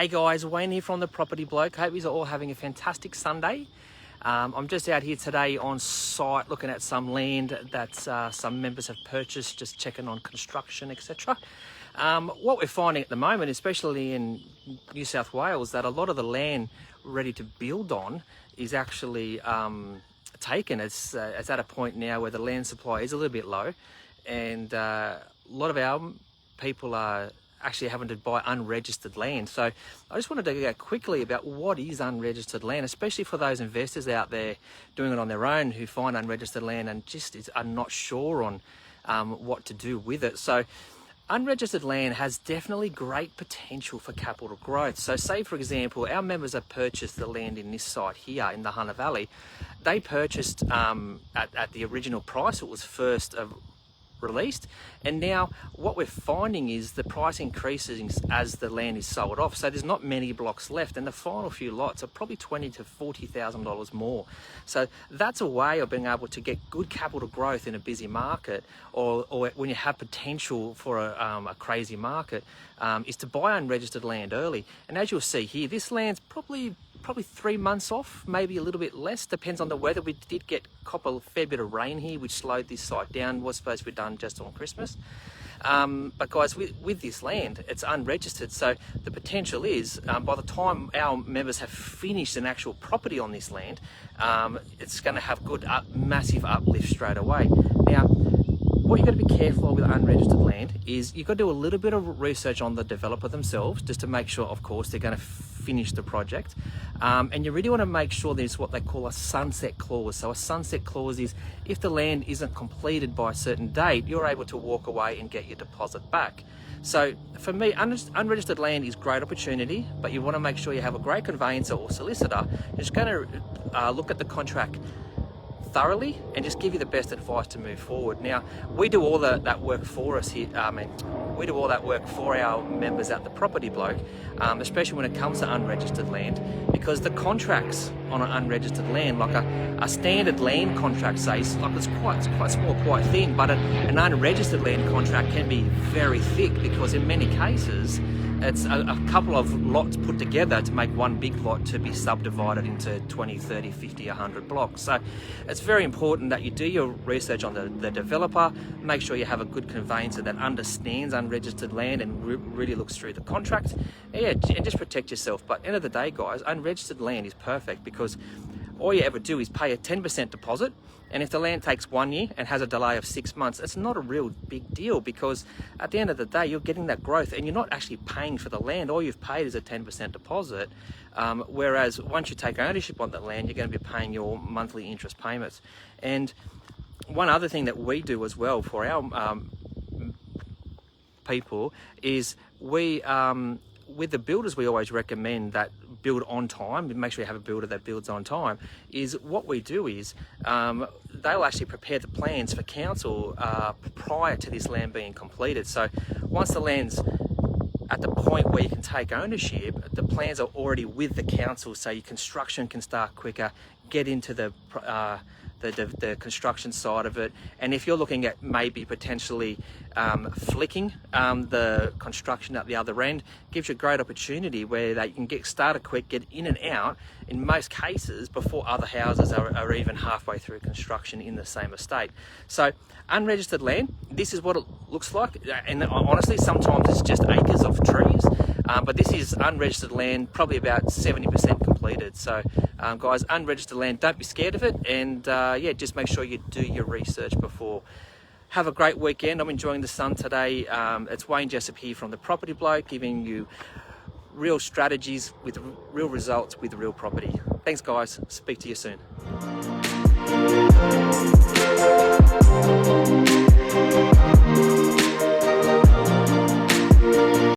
Hey guys, Wayne here from the Property Bloke. Hope you're all having a fantastic Sunday. I'm just out here today on site looking at some land that some members have purchased, just checking on construction, etc. What we're finding at the moment, especially in New South Wales, that a lot of the land ready to build on is actually taken. It's at a point now where the land supply is a little bit low, and a lot of our people are actually having to buy unregistered land. So I just wanted to go quickly about what is unregistered land, especially for those investors out there doing it on their own who find unregistered land and just are not sure on what to do with it. So unregistered land has definitely great potential for capital growth. So say, for example, our members have purchased the land in this site here in the Hunter Valley. They purchased at the original price it was first released, and now what we're finding is the price increases as the land is sold off. So there's not many blocks left, and the final few lots are probably $20,000 to $40,000 more. So that's a way of being able to get good capital growth in a busy market, or when you have potential for a crazy market, is to buy unregistered land early. And as you'll see here, this land's probably 3 months off, maybe a little bit less, depends on the weather. We did get a fair bit of rain here, which slowed this site down. Was supposed to be done just on Christmas. But guys, with this land, it's unregistered, so the potential is by the time our members have finished an actual property on this land, it's going to have good massive uplift straight away. Now, what you've got to be careful of with unregistered land is you've got to do a little bit of research on the developer themselves, just to make sure, of course, they're going to finish the project. And you really want to make sure there's what they call a sunset clause. So a sunset clause is if the land isn't completed by a certain date, you're able to walk away and get your deposit back. So for me, unregistered land is great opportunity, but you want to make sure you have a great conveyancer or solicitor who's going to look at the contract thoroughly and just give you the best advice to move forward. Now, we do all that work for us here. We do all that work for our members at the Property Bloke, especially when it comes to unregistered land, because the contracts on an unregistered land, like a standard land contract, say, it's quite small, quite thin, but an unregistered land contract can be very thick, because in many cases it's a couple of lots put together to make one big lot to be subdivided into 20, 30, 50, 100 blocks. So it's very important that you do your research on the developer, make sure you have a good conveyancer that understands unregistered land and really looks through the contract. And just protect yourself. But end of the day, guys, unregistered land is perfect, because all you ever do is pay a 10% deposit, and if the land takes 1 year and has a delay of 6 months, it's not a real big deal, because at the end of the day, you're getting that growth and you're not actually paying for the land. All you've paid is a 10% deposit, whereas once you take ownership on that land, you're going to be paying your monthly interest payments. And one other thing that we do as well for our people is with the builders, we always recommend that build on time. Make sure you have a builder that builds on time. Is what we do is they'll actually prepare the plans for council prior to this land being completed. So once the land's at the point where you can take ownership, the plans are already with the council, so your construction can start quicker, get into the construction side of it. And if you're looking at maybe potentially flicking the construction at the other end, gives you a great opportunity where they can get started quick, get in and out, in most cases before other houses are even halfway through construction in the same estate. So unregistered land, this is what it looks like, and honestly sometimes it's just acres of trees, but this is unregistered land, probably about 70% completed. So guys, unregistered land, don't be scared of it, and yeah, just make sure you do your research before. Have a great weekend. I'm enjoying the sun today. It's Wayne Jessup here from the Property Bloke, giving you real strategies with real results with real property. Thanks guys, speak to you soon.